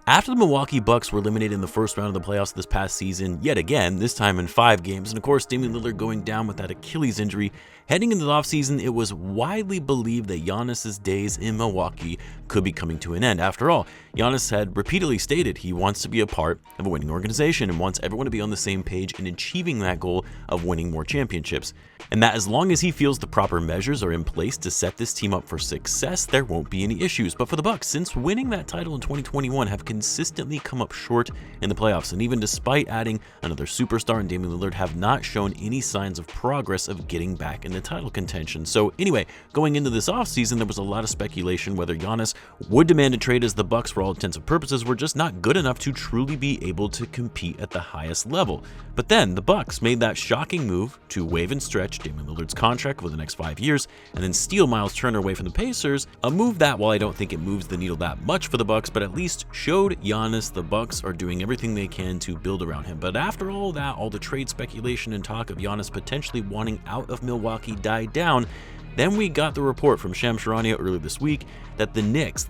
After the Milwaukee Bucks were eliminated in the first round of the playoffs this past season, yet again, this time in 5 games, and of course Damian Lillard going down with that Achilles injury, heading into the offseason, it was widely believed that Giannis' days in Milwaukee could be coming to an end. After all, Giannis had repeatedly stated he wants to be a part of a winning organization and wants everyone to be on the same page in achieving that goal of winning more championships. And that as long as he feels the proper measures are in place to set this team up for success, there won't be any issues. But for the Bucks, since winning that title in 2021, have consistently come up short in the playoffs, and even despite adding another superstar in Damian Lillard, have not shown any signs of progress of getting back in the title contention. So anyway, going into this offseason, there was a lot of speculation whether Giannis would demand a trade, as the Bucks, for all intents and purposes, were just not good enough to truly be able to compete at the highest level. But then the Bucks made that shocking move to waive and stretch Damian Lillard's contract for the next 5 years, and then steal Miles Turner away from the Pacers, a move that, while I don't think it moves the needle that much for the Bucks, but at least showed Giannis the Bucks are doing everything they can to build around him. But after all that, all the trade speculation and talk of Giannis potentially wanting out of Milwaukee died down, then we got the report from Shams Charania earlier this week that the Knicks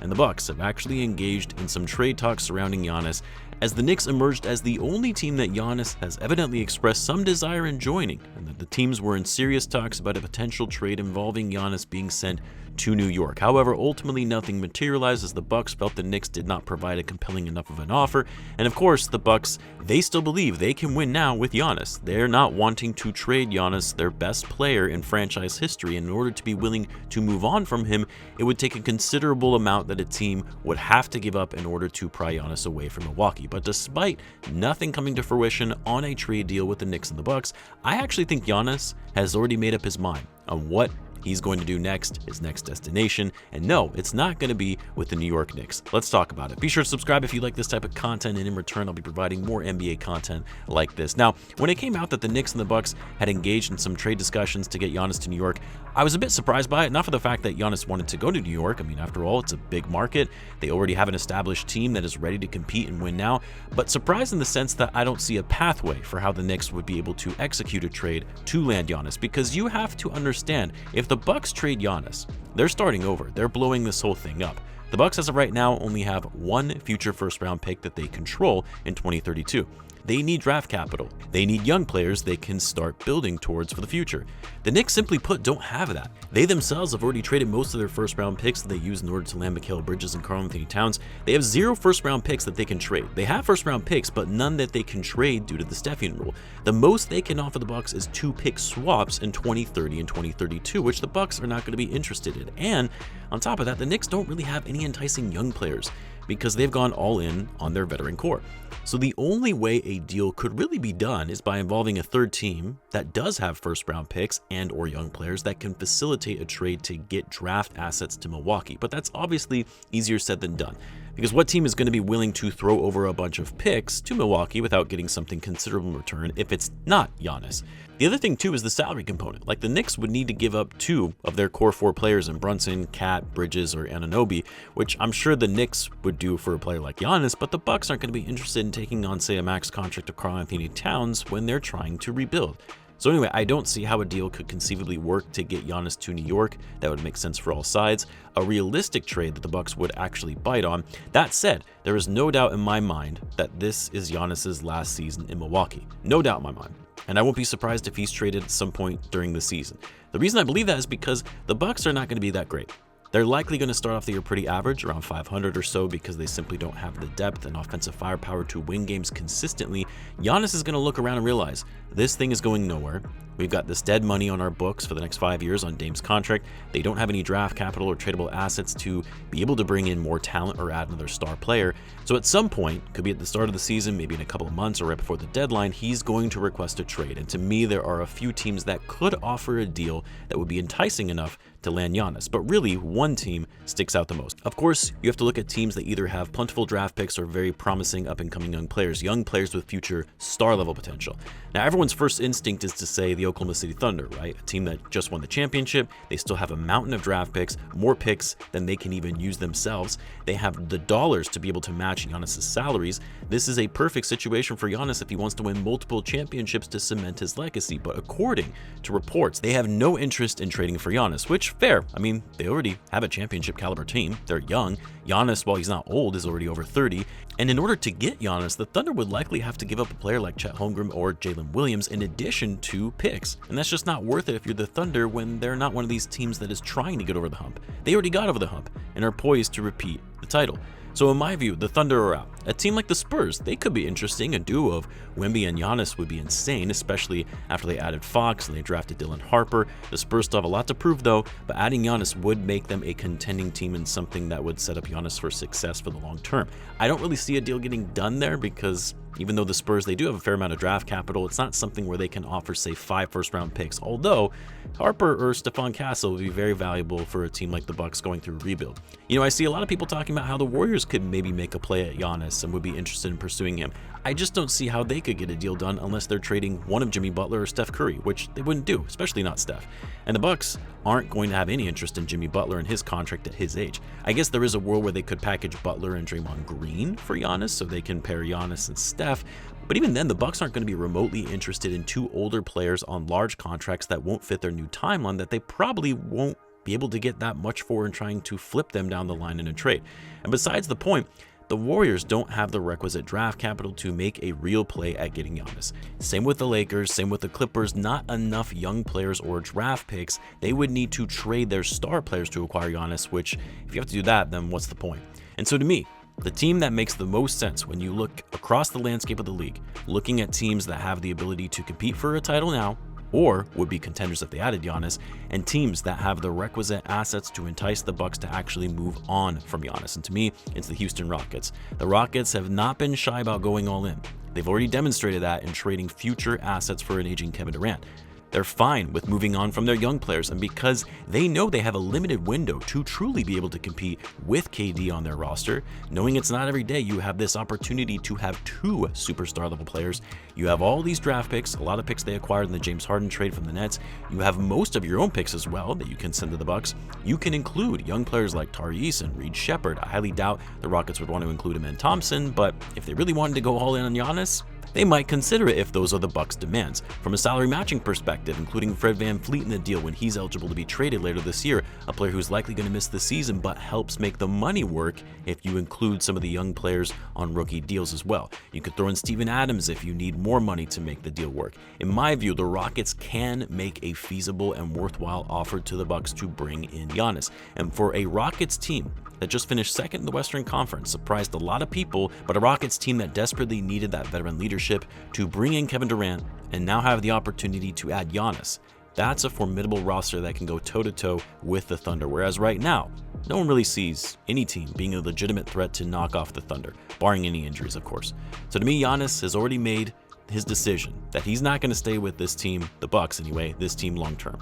and the Bucks have actually engaged in some trade talks surrounding Giannis, as the Knicks emerged as the only team that Giannis has evidently expressed some desire in joining, and that the teams were in serious talks about a potential trade involving Giannis being sent to New York. However, ultimately nothing materialized, as the Bucks felt the Knicks did not provide a compelling enough of an offer. And of course, the Bucks, they still believe they can win now with Giannis. They're not wanting to trade Giannis, their best player in franchise history. In order to be willing to move on from him, it would take a considerable amount that a team would have to give up in order to pry Giannis away from Milwaukee. But despite nothing coming to fruition on a trade deal with the Knicks and the Bucks, I actually think Giannis has already made up his mind on what he's going to do next, his next destination. And no, it's not going to be with the New York Knicks. Let's talk about it. Be sure to subscribe if you like this type of content, and in return, I'll be providing more NBA content like this. Now, when it came out that the Knicks and the Bucks had engaged in some trade discussions to get Giannis to New York, I was a bit surprised by it, not for the fact that Giannis wanted to go to New York. I mean, after all, it's a big market. They already have an established team that is ready to compete and win now, but surprised in the sense that I don't see a pathway for how the Knicks would be able to execute a trade to land Giannis, because you have to understand, if the Bucks trade Giannis, they're starting over. They're blowing this whole thing up. The Bucks, as of right now, only have one future first-round pick that they control in 2032. They need draft capital. They need young players they can start building towards for the future. The Knicks, simply put, don't have that. They themselves have already traded most of their first-round picks that they use in order to land Mikal Bridges and Karl-Anthony Towns. They have 0 first-round picks that they can trade. They have first-round picks, but none that they can trade due to the Stepien rule. The most they can offer the Bucks is 2 pick swaps in 2030 and 2032, which the Bucks are not going to be interested in. And on top of that, the Knicks don't really have any enticing young players, because they've gone all in on their veteran core. So the only way a deal could really be done is by involving a third team that does have first-round picks and or young players that can facilitate a trade to get draft assets to Milwaukee. But that's obviously easier said than done, because what team is going to be willing to throw over a bunch of picks to Milwaukee without getting something considerable in return if it's not Giannis? The other thing, too, is the salary component. Like, the Knicks would need to give up 2 of their core 4 players in Brunson, Cat, Bridges, or Anunoby, which I'm sure the Knicks would do for a player like Giannis, but the Bucks aren't going to be interested in taking on, say, a max contract of Karl-Anthony Towns when they're trying to rebuild. So anyway, I don't see how a deal could conceivably work to get Giannis to New York. That would make sense for all sides. A realistic trade that the Bucks would actually bite on. That said, there is no doubt in my mind that this is Giannis's last season in Milwaukee. No doubt in my mind. And I won't be surprised if he's traded at some point during the season. The reason I believe that is because the Bucks are not going to be that great. They're likely going to start off the year pretty average, around 500 or so, because they simply don't have the depth and offensive firepower to win games consistently. Giannis is going to look around and realize this thing is going nowhere. We've got this dead money on our books for the next 5 years on Dame's contract. They don't have any draft capital or tradable assets to be able to bring in more talent or add another star player. So at some point, could be at the start of the season, maybe in a couple of months or right before the deadline, he's going to request a trade. And to me, there are a few teams that could offer a deal that would be enticing enough to land Giannis, but really one team sticks out the most. Of course, you have to look at teams that either have plentiful draft picks or very promising up-and-coming young players with future star-level potential. Now, everyone's first instinct is to say the Oklahoma City Thunder, right? A team that just won the championship. They still have a mountain of draft picks, more picks than they can even use themselves. They have the dollars to be able to match Giannis' salaries. This is a perfect situation for Giannis if he wants to win multiple championships to cement his legacy. But according to reports, they have no interest in trading for Giannis, which fair. I mean, they already have a championship championship caliber team. They're young. Giannis, while he's not old, is already over 30. And in order to get Giannis, the Thunder would likely have to give up a player like Chet Holmgren or Jalen Williams in addition to picks. And that's just not worth it if you're the Thunder when they're not one of these teams that is trying to get over the hump. They already got over the hump and are poised to repeat the title. So in my view, the Thunder are out. A team like the Spurs, they could be interesting. A duo of Wemby and Giannis would be insane, especially after they added Fox and they drafted Dylan Harper. The Spurs still have a lot to prove though, but adding Giannis would make them a contending team and something that would set up Giannis for success for the long term. I don't really see a deal getting done there because even though the Spurs, they do have a fair amount of draft capital, it's not something where they can offer, say, 5 first-round picks. Although Harper or Stephon Castle would be very valuable for a team like the Bucks going through a rebuild. You know, I see a lot of people talking about how the Warriors could maybe make a play at Giannis and would be interested in pursuing him. I just don't see how they could get a deal done unless they're trading one of Jimmy Butler or Steph Curry, which they wouldn't do, especially not Steph. And the Bucks aren't going to have any interest in Jimmy Butler and his contract at his age. I guess there is a world where they could package Butler and Draymond Green for Giannis so they can pair Giannis and Steph. But even then, the Bucks aren't going to be remotely interested in 2 older players on large contracts that won't fit their new timeline that they probably won't be able to get that much for in trying to flip them down the line in a trade. And besides the point, the Warriors don't have the requisite draft capital to make a real play at getting Giannis. Same with the Lakers, same with the Clippers, not enough young players or draft picks. They would need to trade their star players to acquire Giannis, which if you have to do that, then what's the point? And so to me, the team that makes the most sense when you look across the landscape of the league, looking at teams that have the ability to compete for a title now, or would be contenders if they added Giannis, and teams that have the requisite assets to entice the Bucks to actually move on from Giannis. And to me, it's the Houston Rockets. The Rockets have not been shy about going all in. They've already demonstrated that in trading future assets for an aging Kevin Durant. They're fine with moving on from their young players, and because they know they have a limited window to truly be able to compete with KD on their roster, knowing it's not every day you have this opportunity to have 2 superstar level players, you have all these draft picks, a lot of picks they acquired in the James Harden trade from the Nets, you have most of your own picks as well that you can send to the Bucks. You can include young players like Tyrese and Reed Shepherd. I highly doubt the Rockets would want to include him in Thompson, but if they really wanted to go all in on Giannis, they might consider it if those are the Bucks' demands. From a salary matching perspective, including Fred VanVleet in the deal when he's eligible to be traded later this year, a player who's likely going to miss the season but helps make the money work if you include some of the young players on rookie deals as well. You could throw in Steven Adams if you need more money to make the deal work. In my view, the Rockets can make a feasible and worthwhile offer to the Bucks to bring in Giannis. And for a Rockets team that just finished second in the Western Conference, surprised a lot of people, but a Rockets team that desperately needed that veteran leadership to bring in Kevin Durant and now have the opportunity to add Giannis. That's a formidable roster that can go toe-to-toe with the Thunder, whereas right now, no one really sees any team being a legitimate threat to knock off the Thunder, barring any injuries, of course. So to me, Giannis has already made his decision that he's not going to stay with this team, the Bucks anyway, this team long term.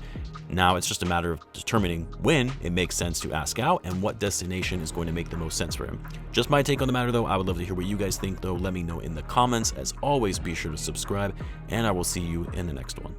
Now it's just a matter of determining when it makes sense to ask out and what destination is going to make the most sense for him. Just my take on the matter though. I would love to hear what you guys think though. Let me know in the comments. As always, be sure to subscribe and I will see you in the next one.